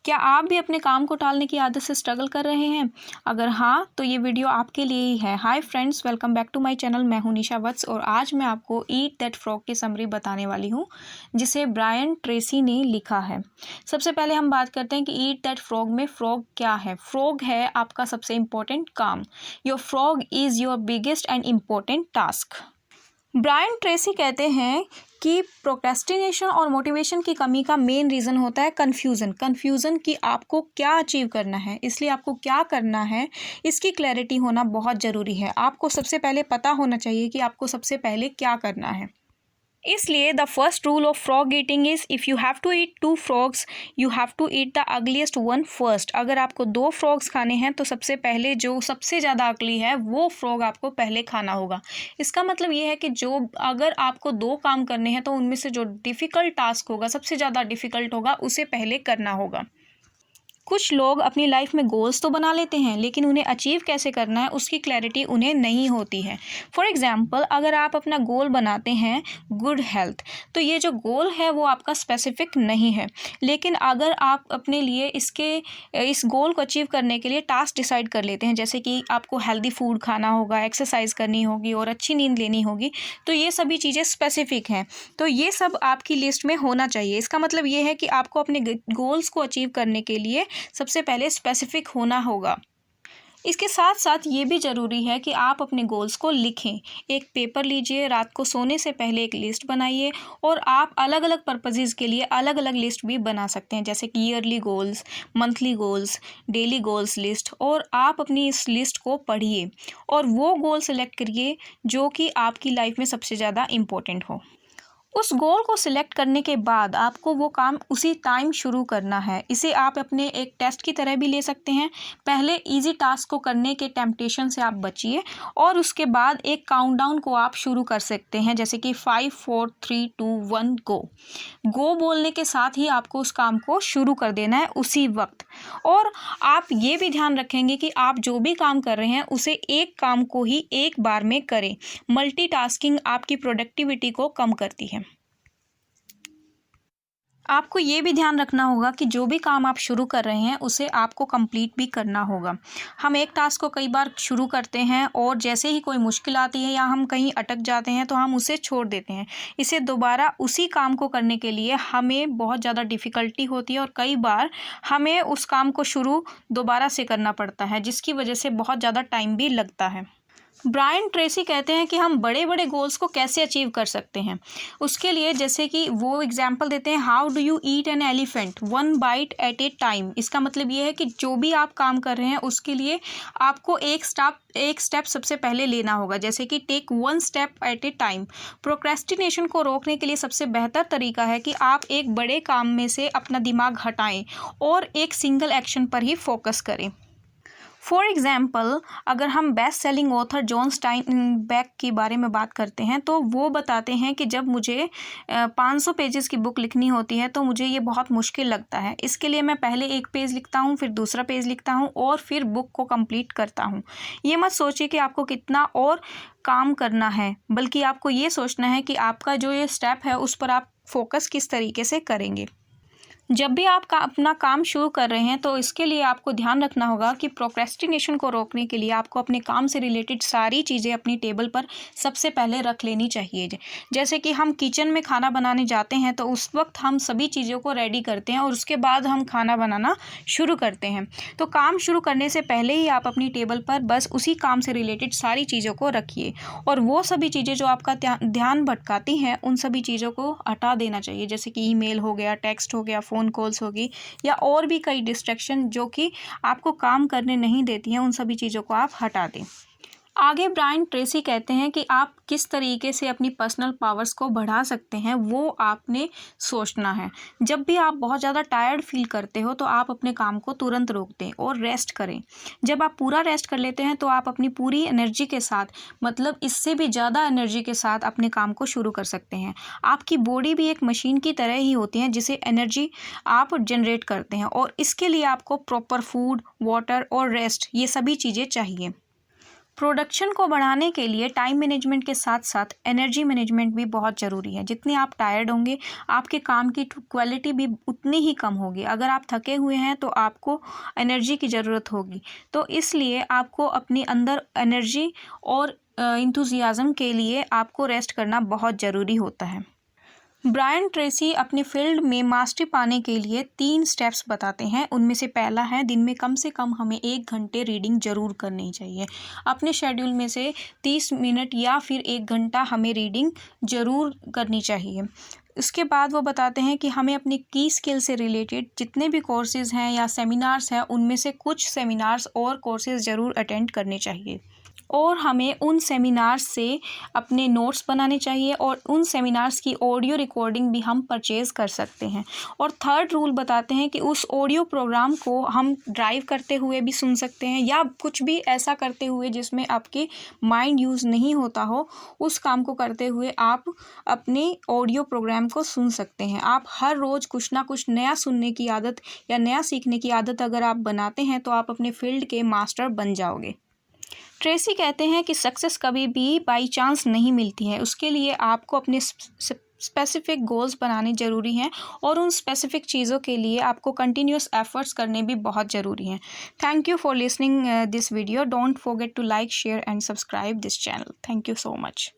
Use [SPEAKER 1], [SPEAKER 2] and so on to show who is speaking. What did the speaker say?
[SPEAKER 1] क्या आप भी अपने काम को टालने की आदत से स्ट्रगल कर रहे हैं? अगर हाँ, तो ये वीडियो आपके लिए ही है। Hi friends, welcome back to my channel. मैं हूं निशा वत्स और आज मैं आपको ईट दैट फ्रॉग की समरी बताने वाली हूं, जिसे ब्रायन ट्रेसी ने लिखा है। सबसे पहले हम बात करते हैं कि ईट दैट फ्रॉग में फ्रॉग क्या है। फ्रॉग है आपका सबसे इम्पोर्टेंट काम। Your frog is your biggest and important task. Brian Tracy कहते हैं कि प्रोक्रेस्टिनेशन और मोटिवेशन की कमी का मेन रीज़न होता है कन्फ्यूज़न कि आपको क्या अचीव करना है, इसलिए आपको क्या करना है, इसकी क्लैरिटी होना बहुत ज़रूरी है। आपको सबसे पहले पता होना चाहिए कि आपको सबसे पहले क्या करना है। इसलिए the first rule of frog eating is if you have to eat 2 frogs you have to eat the ugliest one first. अगर आपको 2 फ्रॉग्स खाने हैं तो सबसे पहले जो सबसे ज़्यादा अगली है वो फ्रॉग आपको पहले खाना होगा। इसका मतलब ये है कि जो अगर आपको 2 काम करने हैं तो उनमें से जो डिफ़िकल्ट टास्क होगा, सबसे ज़्यादा डिफ़िकल्ट होगा, उसे पहले करना होगा। कुछ लोग अपनी लाइफ में गोल्स तो बना लेते हैं लेकिन उन्हें अचीव कैसे करना है उसकी क्लैरिटी उन्हें नहीं होती है। फॉर एग्जांपल, अगर आप अपना गोल बनाते हैं गुड हेल्थ, तो ये जो गोल है वो आपका स्पेसिफिक नहीं है, लेकिन अगर आप अपने लिए इस गोल को अचीव करने के लिए टास्क डिसाइड कर लेते हैं, जैसे कि आपको हेल्दी फूड खाना होगा, एक्सरसाइज करनी होगी और अच्छी नींद लेनी होगी, तो ये सभी चीज़ें स्पेसिफिक हैं, तो ये सब आपकी लिस्ट में होना चाहिए। इसका मतलब ये है कि आपको अपने गोल्स को अचीव करने के लिए सबसे पहले स्पेसिफिक होना होगा। इसके साथ साथ ये भी ज़रूरी है कि आप अपने गोल्स को लिखें। एक पेपर लीजिए, रात को सोने से पहले एक लिस्ट बनाइए और आप अलग अलग पर्पसेस के लिए अलग अलग लिस्ट भी बना सकते हैं, जैसे कि yearly goals, monthly goals, daily goals list. और आप अपनी इस लिस्ट को पढ़िए और वो गोल सेलेक्ट करिए जो कि आपकी लाइफ में सबसे ज़्यादा इम्पोर्टेंट हो। उस गोल को सिलेक्ट करने के बाद आपको वो काम उसी टाइम शुरू करना है। इसे आप अपने एक टेस्ट की तरह भी ले सकते हैं। पहले इजी टास्क को करने के टेम्पटेशन से आप बचिए और उसके बाद एक काउंटडाउन को आप शुरू कर सकते हैं, जैसे कि 5 4 3 2 1 गो। गो बोलने के साथ ही आपको उस काम को शुरू कर देना है उसी वक्त। और आप ये भी ध्यान रखेंगे कि आप जो भी काम कर रहे हैं उसे एक काम को ही एक बार में करें। मल्टीटास्किंग आपकी प्रोडक्टिविटी को कम करती है। आपको ये भी ध्यान रखना होगा कि जो भी काम आप शुरू कर रहे हैं उसे आपको कंप्लीट भी करना होगा। हम एक टास्क को कई बार शुरू करते हैं और जैसे ही कोई मुश्किल आती है या हम कहीं अटक जाते हैं तो हम उसे छोड़ देते हैं। इसे दोबारा उसी काम को करने के लिए हमें बहुत ज़्यादा डिफ़िकल्टी होती है और कई बार हमें उस काम को शुरू दोबारा से करना पड़ता है, जिसकी वजह से बहुत ज़्यादा टाइम भी लगता है। ब्रायन ट्रेसी कहते हैं कि हम बड़े बड़े गोल्स को कैसे अचीव कर सकते हैं। उसके लिए जैसे कि वो एग्जांपल देते हैं, how do you eat an elephant 1 bite at a time. इसका मतलब ये है कि जो भी आप काम कर रहे हैं उसके लिए आपको एक स्टेप सबसे पहले लेना होगा, जैसे कि take 1 step at a time. Procrastination को रोकने के लिए सबसे बेहतर तरीका है कि आप एक बड़े काम में से अपना दिमाग हटाएं और एक सिंगल एक्शन पर ही फोकस करें। फॉर एग्ज़ाम्पल, अगर हम बेस्ट सेलिंग ऑथर जॉन स्टाइनबेक के बारे में बात करते हैं तो वो बताते हैं कि जब मुझे 500 पेजेस की बुक लिखनी होती है तो मुझे ये बहुत मुश्किल लगता है। इसके लिए मैं पहले एक पेज लिखता हूँ, फिर दूसरा पेज लिखता हूँ और फिर बुक को कंप्लीट करता हूँ। ये मत सोचिए कि आपको कितना और काम करना है, बल्कि आपको ये सोचना है कि आपका जो ये स्टेप है उस पर आप फोकस किस तरीके से करेंगे। जब भी आप अपना काम शुरू कर रहे हैं तो इसके लिए आपको ध्यान रखना होगा कि प्रोक्रेस्टिनेशन को रोकने के लिए आपको अपने काम से रिलेटेड सारी चीज़ें अपनी टेबल पर सबसे पहले रख लेनी चाहिए। जैसे कि हम किचन में खाना बनाने जाते हैं तो उस वक्त हम सभी चीज़ों को रेडी करते हैं और उसके बाद हम खाना बनाना शुरू करते हैं। तो काम शुरू करने से पहले ही आप अपनी टेबल पर बस उसी काम से रिलेटेड सारी चीज़ों को रखिए और वो सभी चीज़ें जो आपका ध्यान भटकाती हैं उन सभी चीज़ों को हटा देना चाहिए, जैसे कि ईमेल हो गया, टेक्स्ट हो गया, फ़ोन कॉल्स होगी या और भी कई डिस्ट्रैक्शन जो कि आपको काम करने नहीं देती हैं, उन सभी चीज़ों को आप हटा दें। आगे ब्रायन ट्रेसी कहते हैं कि आप किस तरीके से अपनी पर्सनल पावर्स को बढ़ा सकते हैं वो आपने सोचना है। जब भी आप बहुत ज़्यादा टायर्ड फील करते हो तो आप अपने काम को तुरंत रोक दें और रेस्ट करें। जब आप पूरा रेस्ट कर लेते हैं तो आप अपनी पूरी एनर्जी के साथ, मतलब इससे भी ज़्यादा एनर्जी के साथ अपने काम को शुरू कर सकते हैं। आपकी बॉडी भी एक मशीन की तरह ही होती है जिसे एनर्जी आप जनरेट करते हैं और इसके लिए आपको प्रॉपर फूड, वाटर और रेस्ट, ये सभी चीज़ें चाहिए। प्रोडक्शन को बढ़ाने के लिए टाइम मैनेजमेंट के साथ साथ एनर्जी मैनेजमेंट भी बहुत ज़रूरी है। जितने आप टायर्ड होंगे आपके काम की क्वालिटी भी उतनी ही कम होगी। अगर आप थके हुए हैं तो आपको एनर्जी की ज़रूरत होगी, तो इसलिए आपको अपने अंदर एनर्जी और इंथुजियाज़म के लिए आपको रेस्ट करना बहुत ज़रूरी होता है। ब्रायन ट्रेसी अपने फील्ड में मास्टरी पाने के लिए 3 स्टेप्स बताते हैं। उनमें से पहला है दिन में कम से कम हमें 1 घंटे रीडिंग ज़रूर करनी चाहिए। अपने शेड्यूल में से 30 मिनट या फिर 1 घंटा हमें रीडिंग ज़रूर करनी चाहिए। उसके बाद वो बताते हैं कि हमें अपनी की स्किल से रिलेटेड जितने भी कोर्सेज़ हैं या सेमिनार्स हैं, उनमें से कुछ सेमिनार्स और कोर्सेज़ ज़रूर अटेंड करने चाहिए और हमें उन सेमिनार्स से अपने नोट्स बनाने चाहिए और उन सेमिनार्स की ऑडियो रिकॉर्डिंग भी हम परचेज़ कर सकते हैं। और थर्ड रूल बताते हैं कि उस ऑडियो प्रोग्राम को हम ड्राइव करते हुए भी सुन सकते हैं या कुछ भी ऐसा करते हुए जिसमें आपके माइंड यूज़ नहीं होता हो, उस काम को करते हुए आप अपने ऑडियो प्रोग्राम को सुन सकते हैं। आप हर रोज़ कुछ ना कुछ नया सुनने की आदत या नया सीखने की आदत अगर आप बनाते हैं तो आप अपने फील्ड के मास्टर बन जाओगे। ट्रेसी कहते हैं कि सक्सेस कभी भी बाई चांस नहीं मिलती है। उसके लिए आपको अपने स्पेसिफिक गोल्स बनाने ज़रूरी हैं और उन स्पेसिफिक चीज़ों के लिए आपको कंटिन्यूस एफर्ट्स करने भी बहुत ज़रूरी हैं। Thank you for listening this video. Don't forget to like, share and subscribe this channel. Thank you so much.